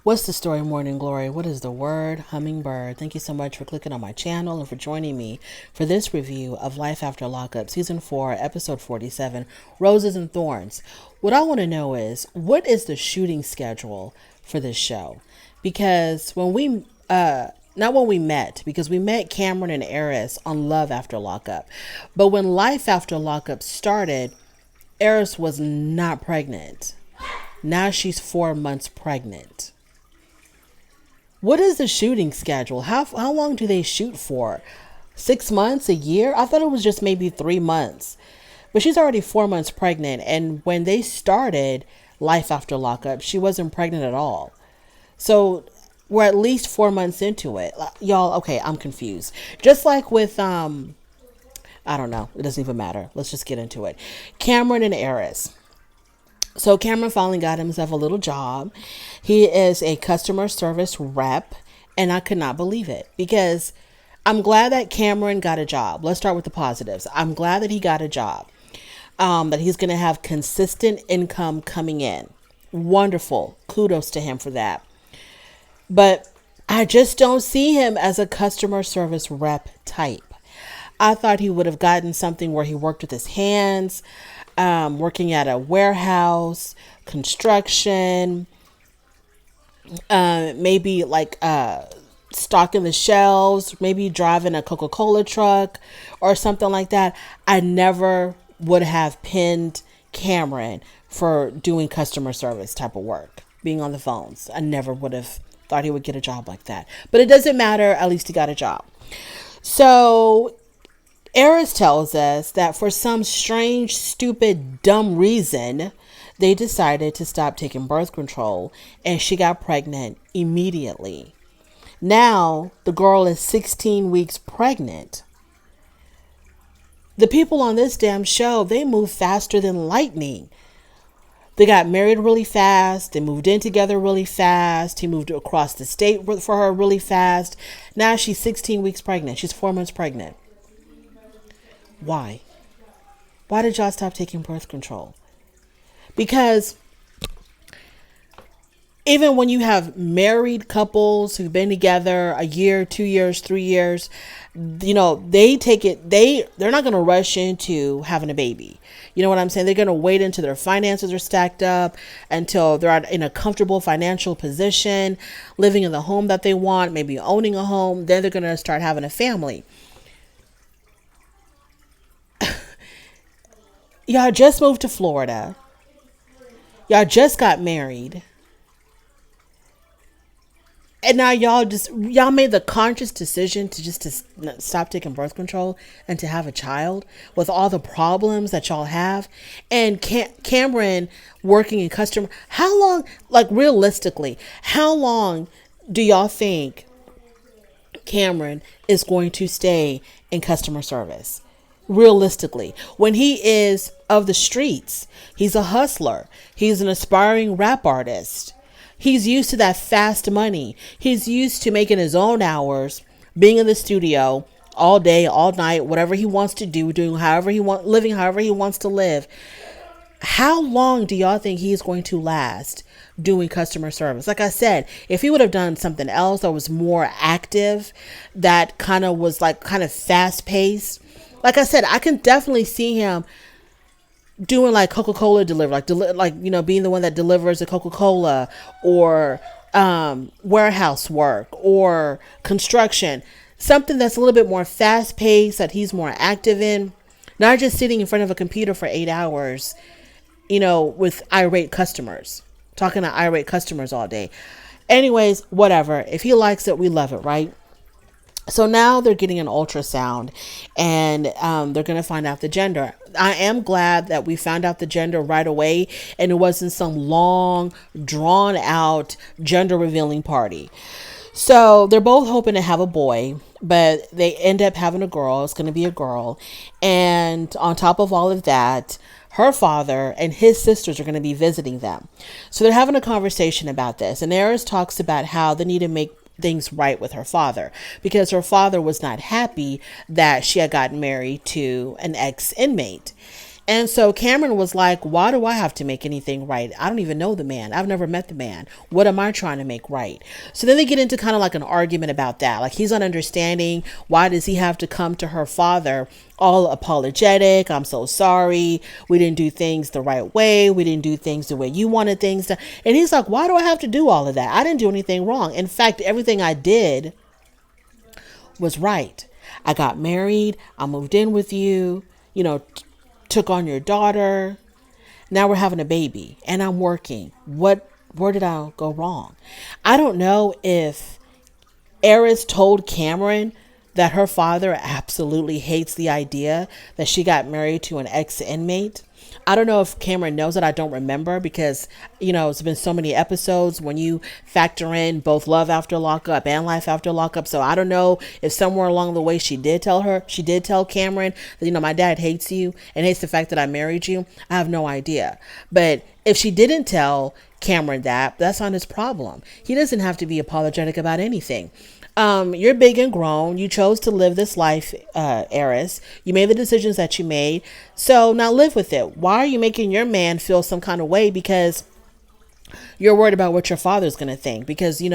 What's the story, Morning Glory? What is the word? Hummingbird. Thank you so much for clicking on my channel and for joining me for this review of Life After Lockup, Season 4, Episode 47, Roses and Thorns. What I want to know is, what is the shooting schedule for this show? Because not when we met, because we met Cameron and Aris on Love After Lockup. But when Life After Lockup started, Aris was not pregnant. Now she's 4 months pregnant. What is the shooting schedule? How long do they shoot for? 6 months, a year? I thought it was just maybe 3 months. But she's already 4 months pregnant. And when they started Life After Lockup, she wasn't pregnant at all. So we're at least 4 months into it. Y'all, okay, I'm confused. Just like with, I don't know. It doesn't even matter. Let's just get into it. Cameron and Aris. So Cameron finally got himself a little job. He is a customer service rep, and I could not believe it because I'm glad that Cameron got a job. Let's start with the positives. I'm glad that he got a job, that he's going to have consistent income coming in. Wonderful. Kudos to him for that. But I just don't see him as a customer service rep type. I thought he would have gotten something where he worked with his hands, working at a warehouse, construction, maybe like stocking the shelves, maybe driving a Coca-Cola truck or something like that. I never would have pinned Cameron for doing customer service type of work, being on the phones. I never would have thought he would get a job like that. But it doesn't matter. At least he got a job. So Aris tells us that for some strange, stupid, dumb reason, they decided to stop taking birth control and she got pregnant immediately. Now the girl is 16 weeks pregnant. The people on this damn show, they move faster than lightning. They got married really fast. They moved in together really fast. He moved across the state for her really fast. Now she's 16 weeks pregnant. She's 4 months pregnant. Why? Why did y'all stop taking birth control? Because even when you have married couples who've been together a year, 2 years, 3 years, they take it, they're not going to rush into having a baby. You know what I'm saying? They're going to wait until their finances are stacked up, until they're in a comfortable financial position, living in the home that they want, maybe owning a home. Then they're going to start having a family. Y'all just moved to Florida. Y'all just got married. And now y'all made the conscious decision to stop taking birth control and to have a child with all the problems that y'all have. And Cameron working in customer. How long, like realistically, how long do y'all think Cameron is going to stay in customer service? Realistically, when he is of the streets, he's a hustler. He's an aspiring rap artist. He's used to that fast money. He's used to making his own hours, being in the studio all day, all night, whatever he wants to do, doing however he wants, living however he wants to live. How long do y'all think he's going to last doing customer service? Like I said, if he would have done something else that was more active, that kind of fast paced. Like I said, I can definitely see him doing like Coca-Cola delivery, being the one that delivers the Coca-Cola, or warehouse work or construction, something that's a little bit more fast paced, that he's more active in, not just sitting in front of a computer for 8 hours, with irate customers, talking to irate customers all day. Anyways, whatever. If he likes it, we love it, right? So now they're getting an ultrasound, and they're going to find out the gender. I am glad that we found out the gender right away, and it wasn't some long, drawn out gender revealing party. So they're both hoping to have a boy, but they end up having a girl. It's going to be a girl. And on top of all of that, her father and his sisters are going to be visiting them. So they're having a conversation about this. And Aris talks about how they need to make things right with her father, because her father was not happy that she had gotten married to an ex-inmate. And so Cameron was like, why do I have to make anything right? I don't even know the man. I've never met the man. What am I trying to make right? So then they get into kind of like an argument about that. Like, he's not understanding, why does he have to come to her father all apologetic? I'm so sorry. We didn't do things the right way. We didn't do things the way you wanted things to. And he's like, why do I have to do all of that? I didn't do anything wrong. In fact, everything I did was right. I got married. I moved in with you, took on your daughter. Now we're having a baby and I'm working. Where did I go wrong? I don't know if Aris told Cameron that her father absolutely hates the idea that she got married to an ex-inmate. I don't know if Cameron knows that. I don't remember because, it's been so many episodes when you factor in both Love After Lockup and Life After Lockup. So I don't know if somewhere along the way she did tell Cameron that, my dad hates you and hates the fact that I married you. I have no idea. But if she didn't tell Cameron that, that's not his problem. He doesn't have to be apologetic about anything. You're big and grown. You chose to live this life, Aris. You made the decisions that you made. So now live with it. Why are you making your man feel some kind of way? Because you're worried about what your father's going to think, because, you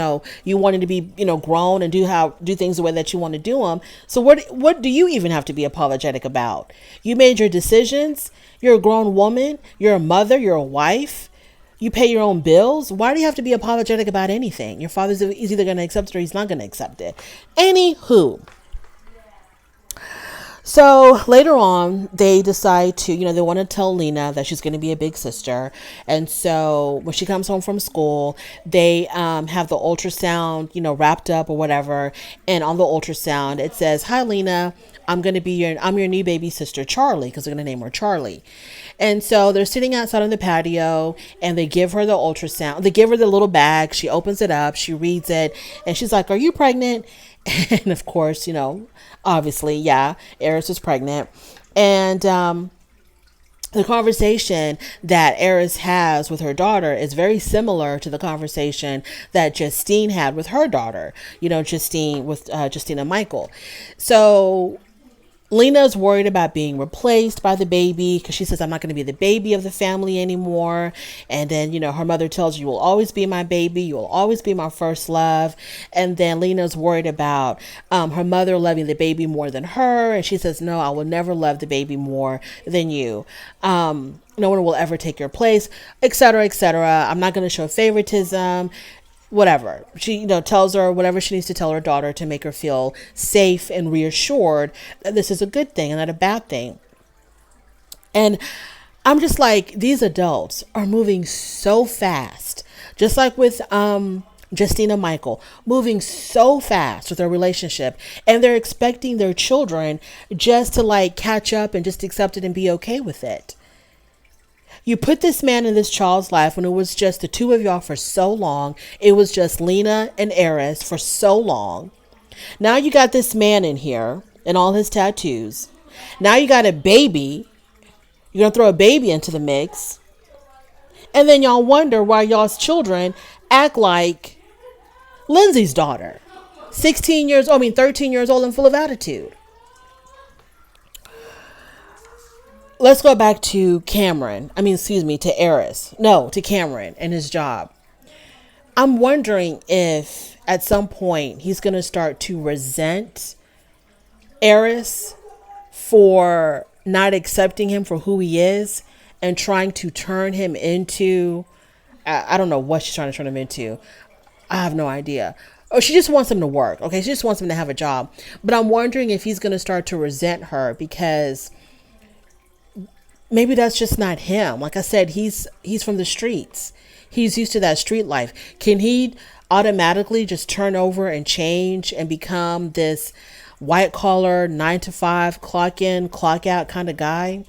wanted to be, grown and do things the way that you want to do them. So what do you even have to be apologetic about? You made your decisions. You're a grown woman. You're a mother. You're a wife. You pay your own bills. Why do you have to be apologetic about anything? Your father's is either going to accept it or he's not going to accept it. Anywho. So later on, they decide to, they want to tell Lena that she's going to be a big sister. And so when she comes home from school, they have the ultrasound, wrapped up or whatever. And on the ultrasound, it says, "Hi, Lena. I'm your new baby sister, Charlie," because they're going to name her Charlie. And so they're sitting outside on the patio and they give her the ultrasound. They give her the little bag. She opens it up. She reads it and she's like, "Are you pregnant?" And of course, obviously, yeah, Aris was pregnant. And the conversation that Aris has with her daughter is very similar to the conversation that Justine had with her daughter, Justine with Justine and Michael. So Lena's worried about being replaced by the baby because she says, "I'm not going to be the baby of the family anymore." And then, her mother tells her, "You will always be my baby. You will always be my first love." And then Lena's worried about her mother loving the baby more than her. And she says, "No, I will never love the baby more than you. No one will ever take your place," etc., etc. "I'm not going to show favoritism." Whatever. She, tells her whatever she needs to tell her daughter to make her feel safe and reassured that this is a good thing and not a bad thing. And I'm just like, these adults are moving so fast, just like with Justine and Michael, moving so fast with their relationship, and they're expecting their children just to catch up and just accept it and be okay with it. You put this man in this child's life when it was just the two of y'all for so long. It was just Lena and Aris for so long. Now you got this man in here and all his tattoos. Now you got a baby. You're going to throw a baby into the mix. And then y'all wonder why y'all's children act like Lindsay's daughter. 13 years old and full of attitude. Let's go back to to Aris. No, to Cameron and his job. I'm wondering if at some point he's going to start to resent Aris for not accepting him for who he is and trying to turn him into, I don't know what she's trying to turn him into. I have no idea. Oh, she just wants him to work. Okay. She just wants him to have a job. But I'm wondering if he's going to start to resent her because maybe that's just not him. Like I said, he's from the streets. He's used to that street life. Can he automatically just turn over and change and become this white collar 9 to 5 clock in, clock out kind of guy?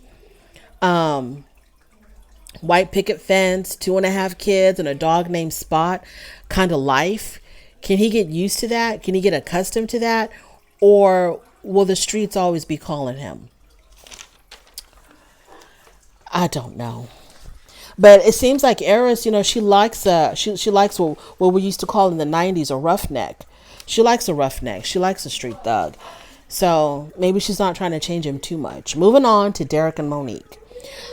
White picket fence, 2.5 kids and a dog named Spot kind of life. Can he get used to that? Can he get accustomed to that? Or will the streets always be calling him? I don't know. But it seems like Aris, she likes what we used to call in the 90s a roughneck. She likes a roughneck. She likes a street thug. So maybe she's not trying to change him too much. Moving on to Derek and Monique.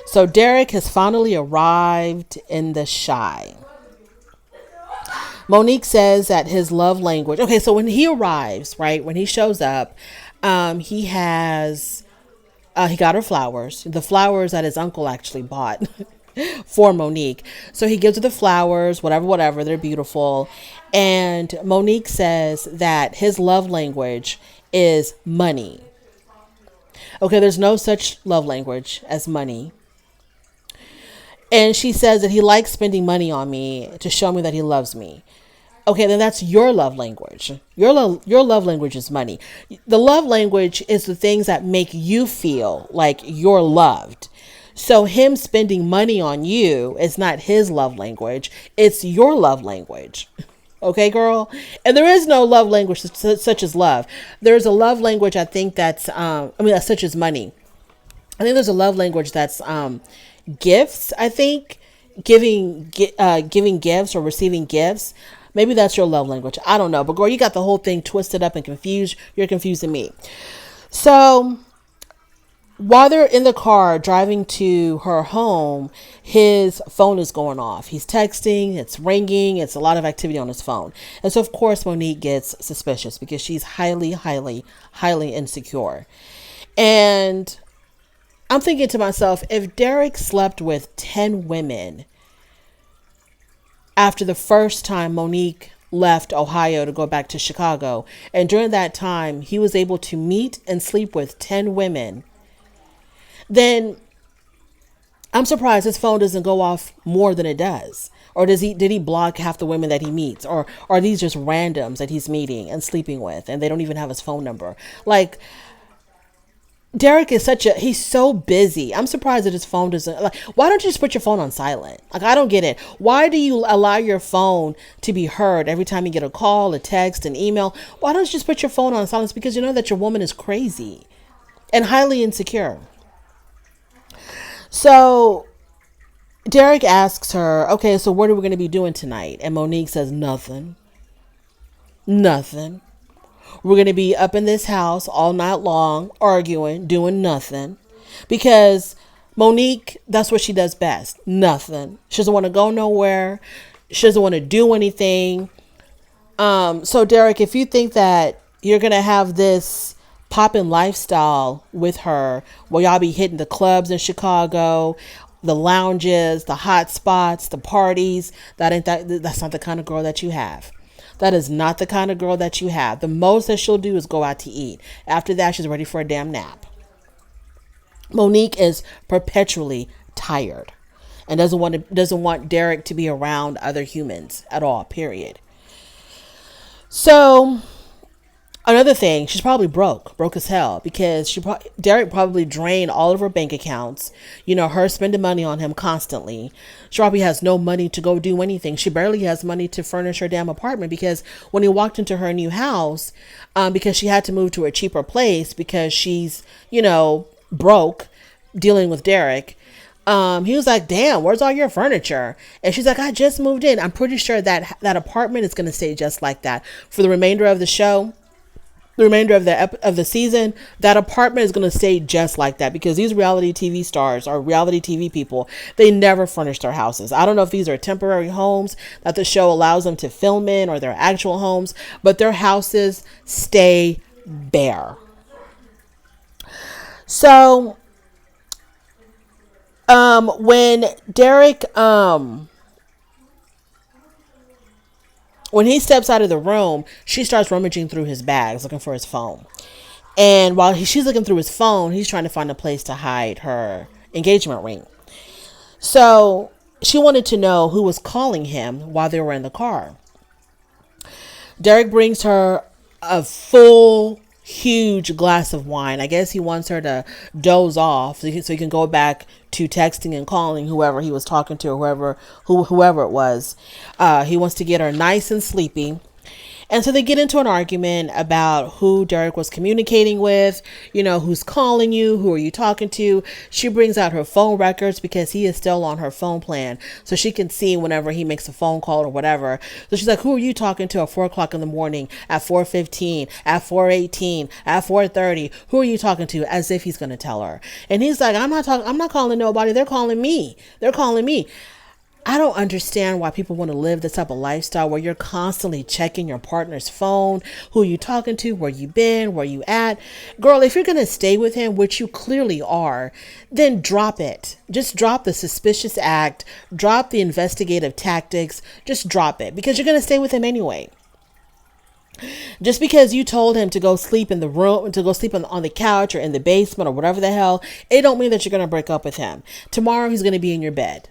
So Derek has finally arrived in the Shy. Monique says that his love language. Okay, so when he arrives, right, when he shows up, he has he got her flowers, the flowers that his uncle actually bought for Monique. So he gives her the flowers, whatever. They're beautiful, and Monique says that his love language is money. Okay, there's no such love language as money. And she says that he likes spending money on me to show me that he loves me. Okay, then that's your love language. Your love language is money. The love language is the things that make you feel like you're loved. So him spending money on you is not his love language. It's your love language. Okay, girl? And there is no love language such as love. There's a love language, I think, that's that's such as money. I think there's a love language that's gifts, I think. Giving gifts or receiving gifts. Maybe that's your love language. I don't know. But girl, you got the whole thing twisted up and confused. You're confusing me. So while they're in the car driving to her home, his phone is going off. He's texting, it's ringing, it's a lot of activity on his phone. And so of course Monique gets suspicious because she's highly, highly, highly insecure. And I'm thinking to myself, if Derek slept with 10 women after the first time Monique left Ohio to go back to Chicago, and during that time he was able to meet and sleep with 10 women, then I'm surprised his phone doesn't go off more than it does. Or did he block half the women that he meets? Or are these just randoms that he's meeting and sleeping with and they don't even have his phone number? Like, Derek is he's so busy. I'm surprised that his phone doesn't, like, why don't you just put your phone on silent? Like, I don't get it. Why do you allow your phone to be heard every time you get a call, a text, an email? Why don't you just put your phone on silence? Because you know that your woman is crazy and highly insecure. So Derek asks her, okay, so what are we going to be doing tonight? And Monique says, nothing. We're going to be up in this house all night long, arguing, doing nothing. Because Monique, that's what she does best. Nothing. She doesn't want to go nowhere. She doesn't want to do anything. So Derek, if you think that you're going to have this poppin' lifestyle with her, where y'all be hitting the clubs in Chicago, the lounges, the hot spots, the parties, that's not the kind of girl that you have. That is not the kind of girl that you have. The most that she'll do is go out to eat. After that, she's ready for a damn nap. Monique is perpetually tired and doesn't want Derek to be around other humans at all, period. So another thing, she's probably broke as hell, because Derek probably drained all of her bank accounts. You know, her spending money on him constantly. She probably has no money to go do anything. She barely has money to furnish her damn apartment, because when he walked into her new house, because she had to move to a cheaper place because she's, broke, dealing with Derek. He was like, damn, where's all your furniture? And she's like, I just moved in. I'm pretty sure that apartment is going to stay just like that for the remainder of the show. The remainder of the season, that apartment is going to stay just like that, because these reality TV stars or reality TV people, they never furnish their houses. I don't know if these are temporary homes that the show allows them to film in, or their actual homes, but their houses stay bare. So, when Derek, when he steps out of the room, she starts rummaging through his bags looking for his phone. And while she's looking through his phone, he's trying to find a place to hide her engagement ring. So she wanted to know who was calling him while they were in the car. Derek brings her a full, huge glass of wine. I guess he wants her to doze off so he can go back to texting and calling whoever he was talking to, or whoever it was. He wants to get her nice and sleepy. And so they get into an argument about who Derek was communicating with, who's calling you, who are you talking to. She brings out her phone records because he is still on her phone plan. So she can see whenever he makes a phone call or whatever. So she's like, who are you talking to at 4 o'clock in the morning, at 4:15, at 4:18, at 4:30? Who are you talking to? As if he's going to tell her. And he's like, I'm not calling nobody. They're calling me. I don't understand why people want to live this type of lifestyle where you're constantly checking your partner's phone, who you talking to, where you been, where you at. Girl, if you're going to stay with him, which you clearly are, then drop it. Just drop the suspicious act, drop the investigative tactics, just drop it because you're going to stay with him anyway. Just because you told him to go sleep in the room, to go sleep on the couch or in the basement or whatever the hell, it don't mean that you're going to break up with him. Tomorrow he's going to be in your bed.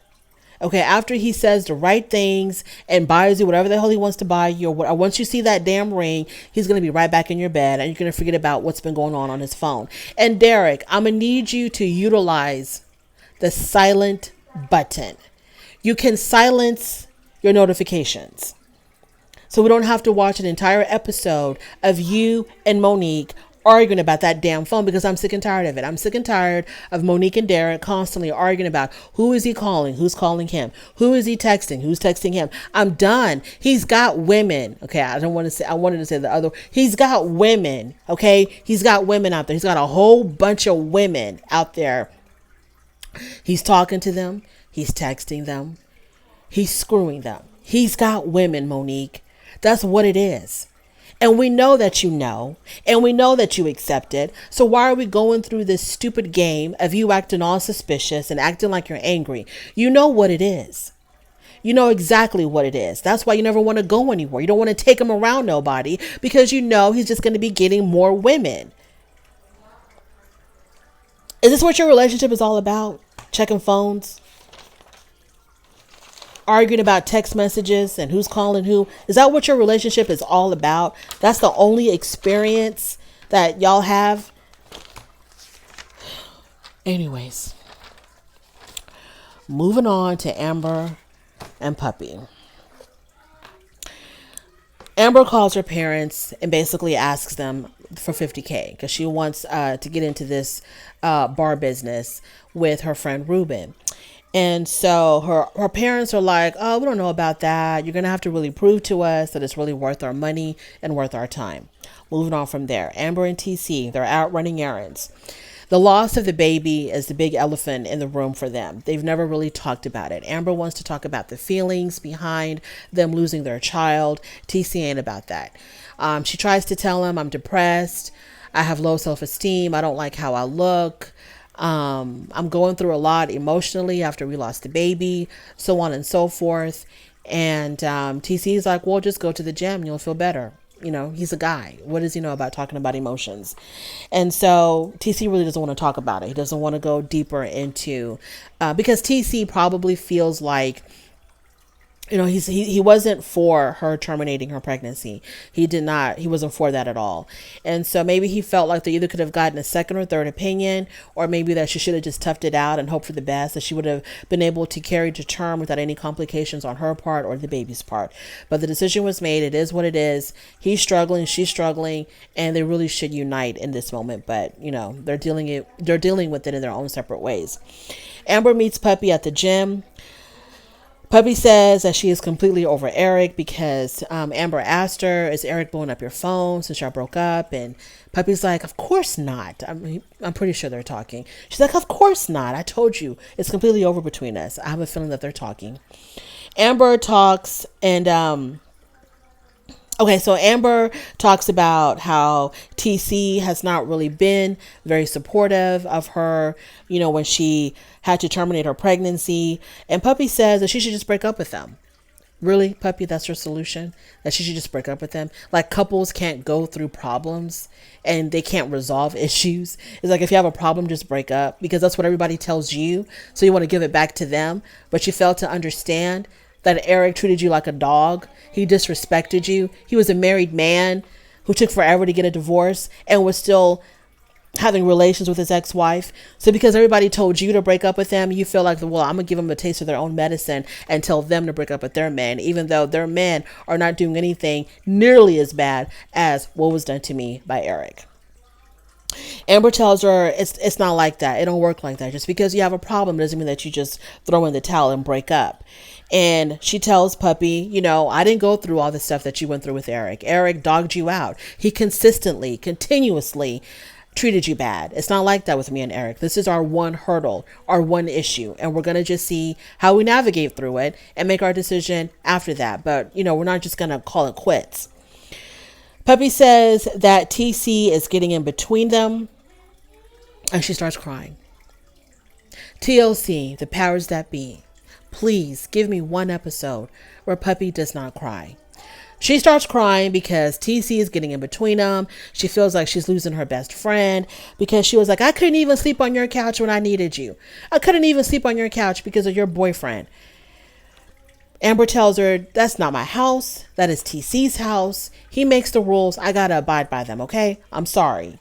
Okay, after he says the right things and buys you whatever the hell he wants to buy you, or once you see that damn ring, he's going to be right back in your bed and you're going to forget about what's been going on his phone. And Derek, I'm going to need you to utilize the silent button. You can silence your notifications. So we don't have to watch an entire episode of you and Monique arguing about that damn phone because I'm sick and tired of it. I'm sick and tired of Monique and Derek constantly arguing about who is he calling, who's calling him, who is he texting, who's texting him. I'm done. He's got women. Okay, I wanted to say the other. He's got women. Okay, he's got women out there. He's got a whole bunch of women out there. He's talking to them. He's texting them. He's screwing them. He's got women, Monique. That's what it is. And we know that you know, and we know that you accept it. So why are we going through this stupid game of you acting all suspicious and acting like you're angry? You know what it is. You know exactly what it is. That's why you never want to go anywhere. You don't want to take him around nobody because you know he's just going to be getting more women. Is this what your relationship is all about? Checking phones? Arguing about text messages and who's calling who? Is that what your relationship is all about? That's the only experience that y'all have? Anyways, moving on to Amber and Puppy. Amber calls her parents and basically asks them for $50K because she wants to get into this bar business with her friend Ruben. And so her parents are like, oh, we don't know about that. You're going to have to really prove to us that it's really worth our money and worth our time. Moving on from there. Amber and TC, they're out running errands. The loss of the baby is the big elephant in the room for them. They've never really talked about it. Amber wants to talk about the feelings behind them losing their child. TC ain't about that. She tries to tell him, I'm depressed. I have low self-esteem. I don't like how I look. I'm going through a lot emotionally after we lost the baby, so on and so forth. And TC's like, well, just go to the gym and you'll feel better. He's a guy. What does he know about talking about emotions? And so TC really doesn't want to talk about it. He doesn't want to go deeper into, because TC probably feels like, he wasn't for her terminating her pregnancy. He wasn't for that at all. And so maybe he felt like they either could have gotten a second or third opinion, or maybe that she should have just toughed it out and hoped for the best, that she would have been able to carry to term without any complications on her part or the baby's part. But the decision was made. It is what it is. He's struggling, she's struggling, and they really should unite in this moment. But, they're dealing with it in their own separate ways. Amber meets Puppy at the gym. Puppy says that she is completely over Eric because Amber asked her, is Eric blowing up your phone since y'all broke up? And Puppy's like, of course not. I'm pretty sure they're talking. She's like, of course not. I told you it's completely over between us. I have a feeling that they're talking. Amber talks and so Amber talks about how TC has not really been very supportive of her, when she had to terminate her pregnancy. And Puppy says that she should just break up with them. Really, Puppy, that's her solution? That she should just break up with them? Like couples can't go through problems and they can't resolve issues. It's like if you have a problem, just break up because that's what everybody tells you. So you want to give it back to them, but you fail to understand that Eric treated you like a dog. He disrespected you. He was a married man who took forever to get a divorce and was still having relations with his ex-wife. So because everybody told you to break up with them, you feel like, well, I'm gonna give them a taste of their own medicine and tell them to break up with their men, even though their men are not doing anything nearly as bad as what was done to me by Eric. Amber tells her it's not like that. It don't work like that. Just because you have a problem doesn't mean that you just throw in the towel and break up. And she tells Puppy, I didn't go through all the stuff that you went through with Eric. Eric dogged you out. He continuously treated you bad. It's not like that with me and Eric. This is our one hurdle, our one issue, and we're going to just see how we navigate through it and make our decision after that. But, we're not just going to call it quits. Puppy says that TC is getting in between them, and she starts crying. TLC, the powers that be, please give me one episode where Puppy does not cry. She starts crying because TC is getting in between them. She feels like she's losing her best friend because she was like, I couldn't even sleep on your couch when I needed you. I couldn't even sleep on your couch because of your boyfriend. Amber tells her, that's not my house. That is TC's house. He makes the rules. I gotta abide by them, okay? I'm sorry.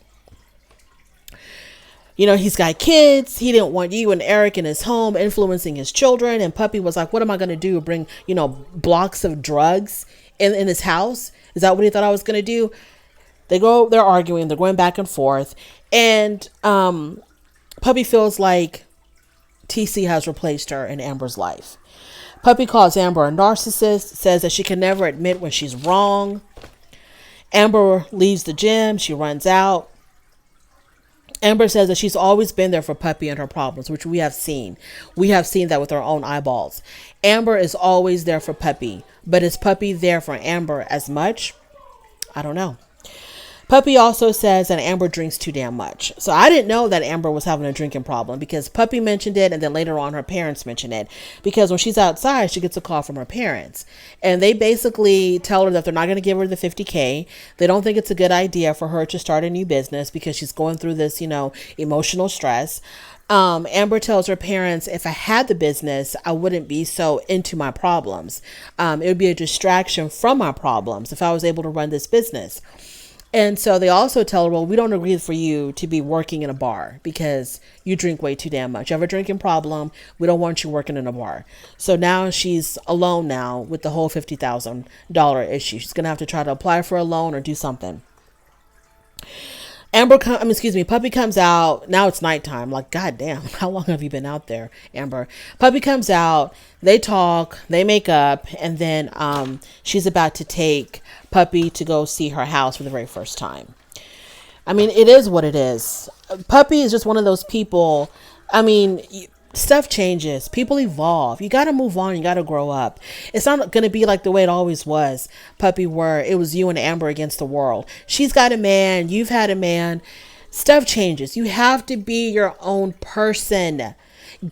He's got kids. He didn't want you and Eric in his home influencing his children. And Puppy was like, what am I going to do? Bring, blocks of drugs in his house? Is that what he thought I was going to do? They're arguing. They're going back and forth. And Puppy feels like TC has replaced her in Amber's life. Puppy calls Amber a narcissist, says that she can never admit when she's wrong. Amber leaves the gym. She runs out. Amber says that she's always been there for Puppy and her problems, which we have seen. We have seen that with our own eyeballs. Amber is always there for Puppy, but is Puppy there for Amber as much? I don't know. Puppy also says that Amber drinks too damn much. So I didn't know that Amber was having a drinking problem because Puppy mentioned it, and then later on her parents mentioned it. Because when she's outside, she gets a call from her parents. And they basically tell her that they're not going to give her the $50K. They don't think it's a good idea for her to start a new business because she's going through this, emotional stress. Amber tells her parents, if I had the business, I wouldn't be so into my problems. It would be a distraction from my problems if I was able to run this business. And so they also tell her, well, we don't agree for you to be working in a bar because you drink way too damn much. You have a drinking problem. We don't want you working in a bar. So now she's alone now with the whole $50,000 issue. She's going to have to try to apply for a loan or do something. Puppy comes out. Now it's nighttime. Like, goddamn, how long have you been out there, Amber? Puppy comes out. They talk. They make up. And then she's about to take Puppy to go see her house for the very first time. It is what it is. Puppy is just one of those people. Stuff changes. People evolve. You got to move on. You got to grow up. It's not going to be like the way it always was, Puppy, where it was you and Amber against the world. She's got a man. You've had a man. Stuff changes. You have to be your own person.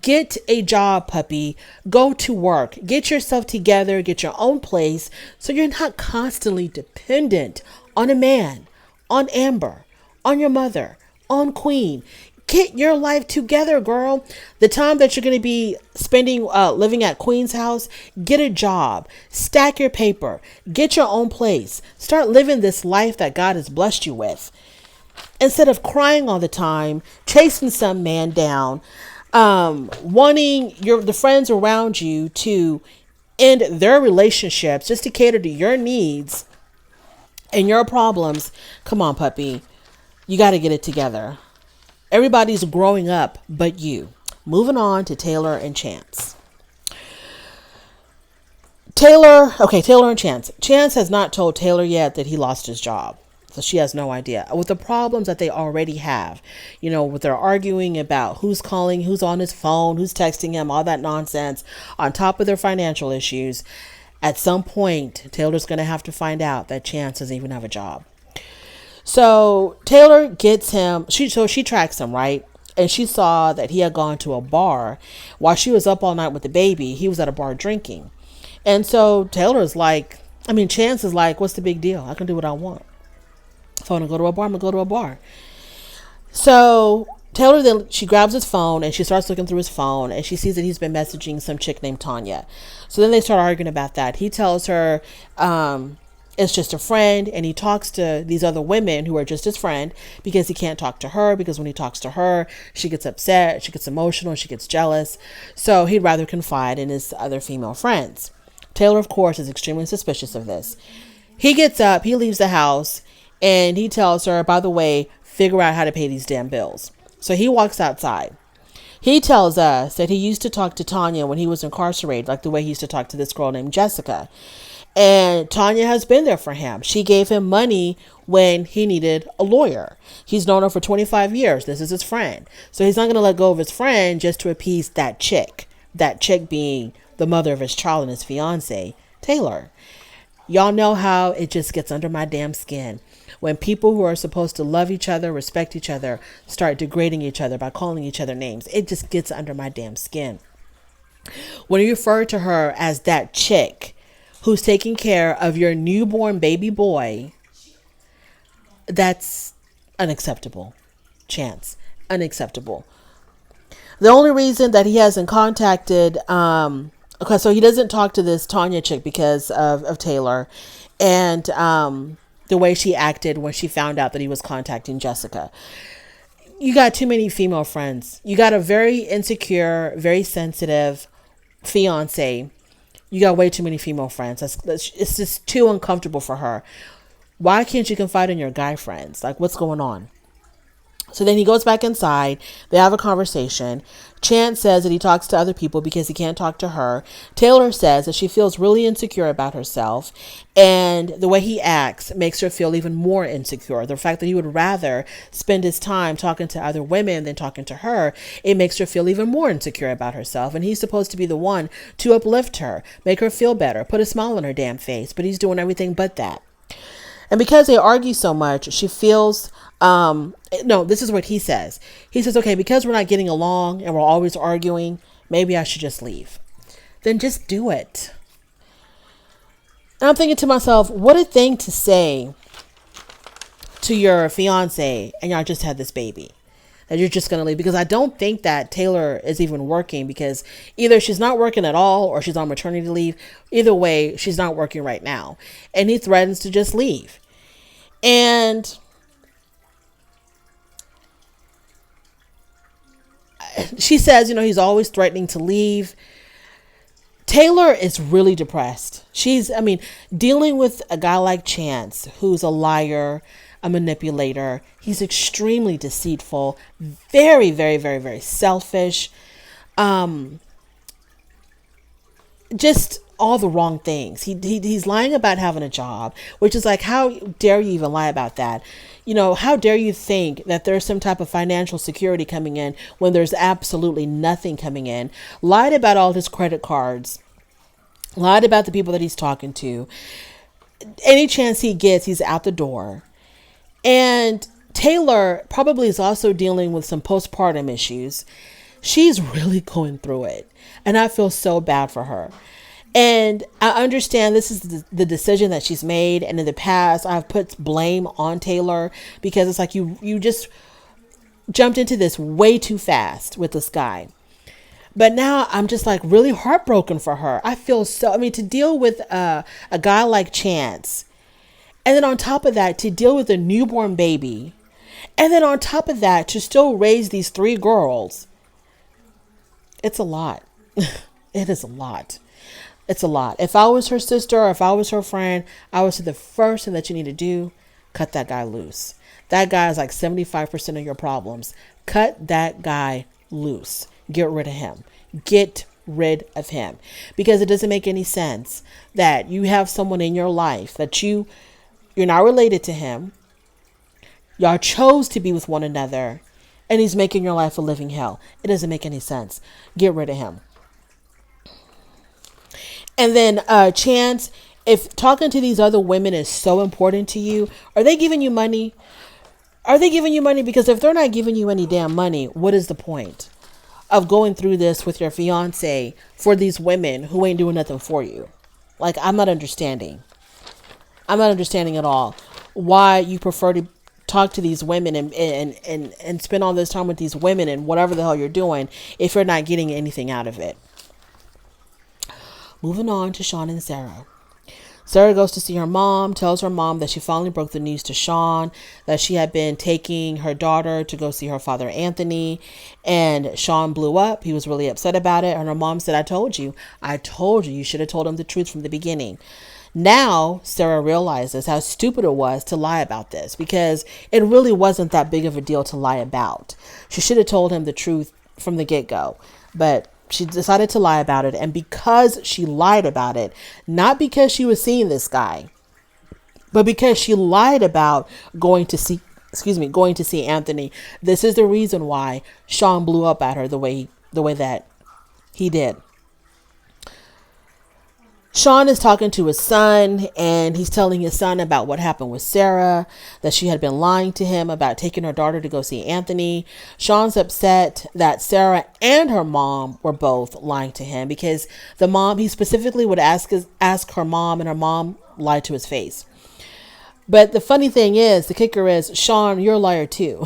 Get a job, Puppy. Go to work. Get yourself together. Get your own place so you're not constantly dependent on a man, on Amber, on your mother, on Queen. Get your life together, girl. The time that you're going to be spending living at Queen's house, get a job, stack your paper, get your own place, start living this life that God has blessed you with. Instead of crying all the time, chasing some man down, wanting the friends around you to end their relationships just to cater to your needs and your problems. Come on, Puppy. You got to get it together. Everybody's growing up but you. Moving on to Taylor and Chance. Taylor and Chance. Chance has not told Taylor yet that he lost his job. So she has no idea. With the problems that they already have, with their arguing about who's calling, who's on his phone, who's texting him, all that nonsense, on top of their financial issues, at some point, Taylor's going to have to find out that Chance doesn't even have a job. So Taylor gets him, she tracks him, right? And she saw that he had gone to a bar while she was up all night with the baby. He was at a bar drinking. And so Chance is like, what's the big deal? I can do what I want. If I want to go to a bar, I'm going to go to a bar. So Taylor then, she grabs his phone and she starts looking through his phone and she sees that he's been messaging some chick named Tanya. So then they start arguing about that. He tells her, is just a friend, and he talks to these other women who are just his friend because he can't talk to her, because when he talks to her, she gets upset, she gets emotional, she gets jealous. So he'd rather confide in his other female friends. Taylor, of course, is extremely suspicious of this. He gets up, he leaves the house, and he tells her, by the way, figure out how to pay these damn bills. So he walks outside. He tells us that he used to talk to Tanya when he was incarcerated, like the way he used to talk to this girl named Jessica. And Tanya has been there for him. She gave him money when he needed a lawyer. He's known her for 25 years. This is his friend. So he's not going to let go of his friend just to appease that chick. That chick being the mother of his child and his fiance, Taylor. Y'all know how it just gets under my damn skin when people who are supposed to love each other, respect each other, start degrading each other by calling each other names. It just gets under my damn skin. When you refer to her as that chick who's taking care of your newborn baby boy, that's unacceptable. Chance. Unacceptable. The only reason that he hasn't contacted, okay, so he doesn't talk to this Tanya chick because of Taylor and the way she acted when she found out that he was contacting Jessica. You got too many female friends. You got a very insecure, very sensitive fiance. You got way too many female friends. It's just too uncomfortable for her. Why can't you confide in your guy friends? Like, what's going on? So then he goes back inside. They have a conversation. Chance says that he talks to other people because he can't talk to her. Taylor says that she feels really insecure about herself. And the way he acts makes her feel even more insecure. The fact that he would rather spend his time talking to other women than talking to her, it makes her feel even more insecure about herself. And he's supposed to be the one to uplift her, make her feel better, put a smile on her damn face. But he's doing everything but that. And because they argue so much, she feels, no, this is what he says. He says, okay, because we're not getting along and we're always arguing, maybe I should just leave. Then just do it. And I'm thinking to myself, what a thing to say to your fiance and y'all just had this baby. That you're just going to leave. Because I don't think that Taylor is even working, because either she's not working at all or she's on maternity leave. Either way, she's not working right now. And he threatens to just leave. And she says, he's always threatening to leave. Taylor is really depressed. Dealing with a guy like Chance, who's a liar, a manipulator. He's extremely deceitful, very, very, very, very selfish. Just all the wrong things. He's lying about having a job, which is like, how dare you even lie about that? How dare you think that there's some type of financial security coming in when there's absolutely nothing coming in? Lied about all his credit cards. Lied about the people that he's talking to. Any chance he gets, he's out the door. And Taylor probably is also dealing with some postpartum issues. She's really going through it. And I feel so bad for her. And I understand this is the decision that she's made. And in the past, I've put blame on Taylor because it's like you just jumped into this way too fast with this guy. But now I'm just like really heartbroken for her. I feel to deal with a guy like Chance. And then on top of that, to deal with a newborn baby. And then on top of that, to still raise these 3 girls. It's a lot. It is a lot. It's a lot. If I was her sister or if I was her friend, I would say the first thing that you need to do, cut that guy loose. That guy is like 75% of your problems. Cut that guy loose. Get rid of him. Get rid of him. Because it doesn't make any sense that you have someone in your life that you're not related to him. Y'all chose to be with one another. And he's making your life a living hell. It doesn't make any sense. Get rid of him. And then Chance, if talking to these other women is so important to you, are they giving you money? Are they giving you money? Because if they're not giving you any damn money, what is the point of going through this with your fiance for these women who ain't doing nothing for you? Like, I'm not understanding. I'm not understanding at all why you prefer to talk to these women and spend all this time with these women and whatever the hell you're doing if you're not getting anything out of it. Moving on to Sean and Sarah. Sarah goes to see her mom, tells her mom that she finally broke the news to Sean, that she had been taking her daughter to go see her father, Anthony, and Sean blew up. He was really upset about it. And her mom said, I told you, you should have told him the truth from the beginning. Now, Sarah realizes how stupid it was to lie about this, because it really wasn't that big of a deal to lie about. She should have told him the truth from the get-go, but she decided to lie about it. And because she lied about it, not because she was seeing this guy, but because she lied about going to see Anthony, this is the reason why Sean blew up at her the way that he did. Sean is talking to his son, and he's telling his son about what happened with Sarah, that she had been lying to him about taking her daughter to go see Anthony. Sean's upset that Sarah and her mom were both lying to him, because the mom, he specifically would ask her mom, and her mom lied to his face. But the funny thing is, the kicker is, Sean, you're a liar too.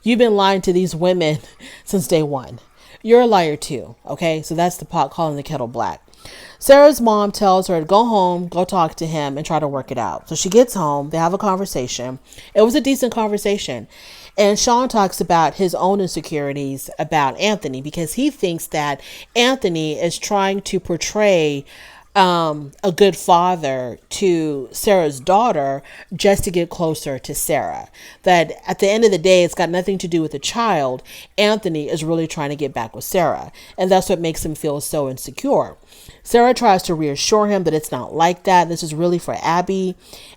You've been lying to these women since day one. You're a liar too. Okay, so that's the pot calling the kettle black. Sarah's mom tells her to go home, go talk to him, and try to work it out. So she gets home. They have a conversation. It was a decent conversation. And Sean talks about his own insecurities about Anthony, because he thinks that Anthony is trying to portray a good father to Sarah's daughter just to get closer to Sarah. That at the end of the day, it's got nothing to do with the child. Anthony is really trying to get back with Sarah. And that's what makes him feel so insecure. Sarah tries to reassure him that it's not like that. This is really for Abby.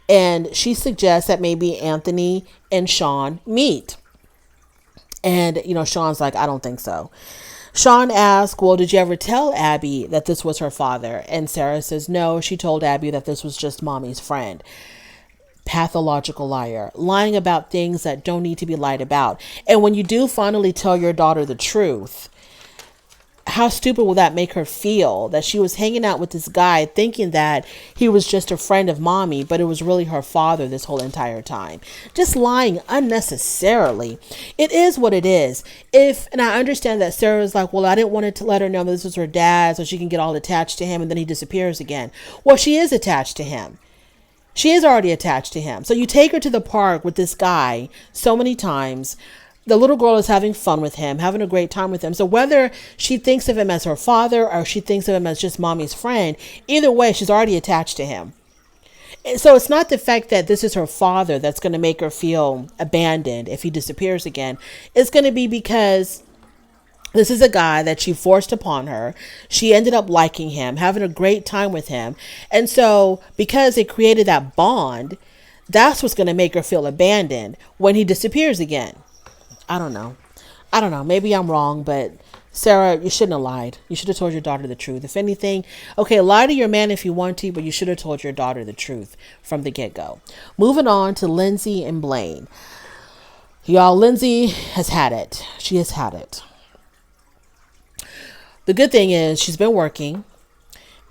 And she suggests that maybe Anthony and Sean meet. And, Sean's like, I don't think so. Sean asks, well, did you ever tell Abby that this was her father? And Sarah says, no, she told Abby that this was just mommy's friend. Pathological liar, lying about things that don't need to be lied about. And when you do finally tell your daughter the truth, how stupid will that make her feel, that she was hanging out with this guy thinking that he was just a friend of mommy, but it was really her father this whole entire time. Just lying unnecessarily. It is what it is. And I understand that Sarah's like, well, I didn't want to let her know that this was her dad so she can get all attached to him, and then he disappears again. Well, she is attached to him. She is already attached to him. So you take her to the park with this guy so many times. The little girl is having fun with him, having a great time with him. So whether she thinks of him as her father or she thinks of him as just mommy's friend, either way, she's already attached to him. So it's not the fact that this is her father that's going to make her feel abandoned if he disappears again. It's going to be because this is a guy that she forced upon her. She ended up liking him, having a great time with him. And so because it created that bond, that's what's going to make her feel abandoned when he disappears again. I don't know. Maybe I'm wrong, but Sarah, you shouldn't have lied. You should have told your daughter the truth. If anything, okay, lie to your man if you want to, but you should have told your daughter the truth from the get-go. Moving on to Lindsay and Blaine. Y'all, Lindsay has had it. She has had it. The good thing is she's been working.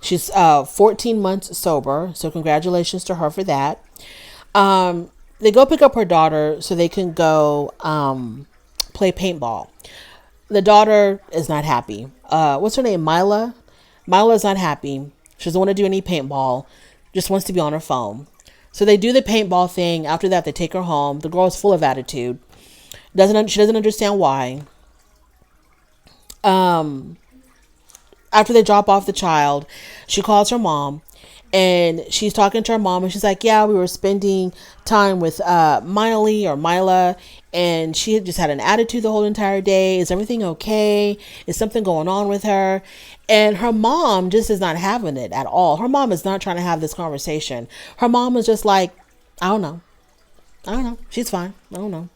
She's 14 months sober, so congratulations to her for that. They go pick up her daughter so they can go play paintball. The daughter is not happy. What's her name? Mila? Mila's not happy. She doesn't want to do any paintball. Just wants to be on her phone. So they do the paintball thing. After that, they take her home. The girl is full of attitude. She doesn't understand why. After they drop off the child, she calls her mom. And she's talking to her mom, and she's like, yeah, we were spending time with Mila, and she had just had an attitude the whole entire day. Is everything okay? Is something going on with her? And her mom just is not having it at all. Her mom is not trying to have this conversation. Her mom is just like, I don't know. She's fine. I don't know.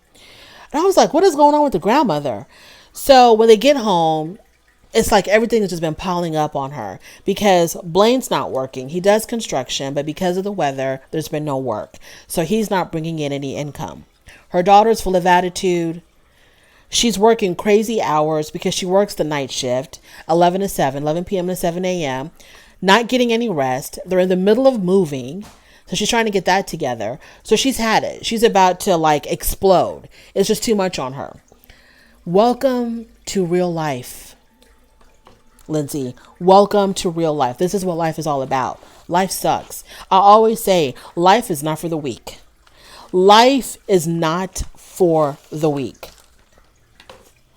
And I was like, what is going on with the grandmother? So when they get home, it's like everything has just been piling up on her because Blaine's not working. He does construction, but because of the weather, there's been no work. So he's not bringing in any income. Her daughter's full of attitude. She's working crazy hours because she works the night shift, 11 p.m. to 7 a.m., not getting any rest. They're in the middle of moving. So she's trying to get that together. So she's had it. She's about to explode. It's just too much on her. Welcome to real life. Lindsay, welcome to real life. This is what life is all about. Life sucks. I always say life is not for the weak. Life is not for the weak.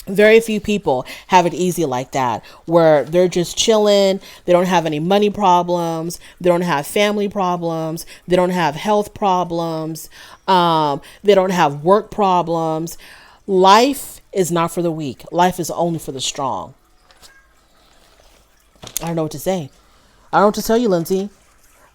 Very few people have it easy like that, where they're just chilling. They don't have any money problems. They don't have family problems. They don't have health problems. They don't have work problems. Life is not for the weak. Life is only for the strong. I don't know what to say. I don't know what to tell you, Lindsay.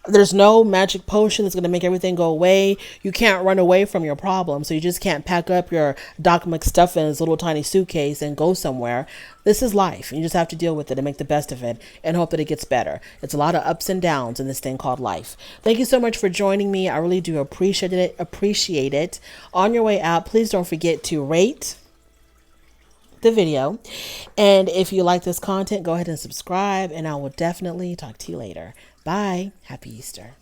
There's no magic potion that's going to make everything go away. You can't run away from your problem. So you just can't pack up your Doc McStuff in his little tiny suitcase and go somewhere. This is life. You just have to deal with it and make the best of it and hope that it gets better. It's a lot of ups and downs in this thing called life. Thank you so much for joining me. I really do appreciate it. On your way out, please don't forget to rate the video. And if you like this content, go ahead and subscribe, and I will definitely talk to you later. Bye. Happy Easter.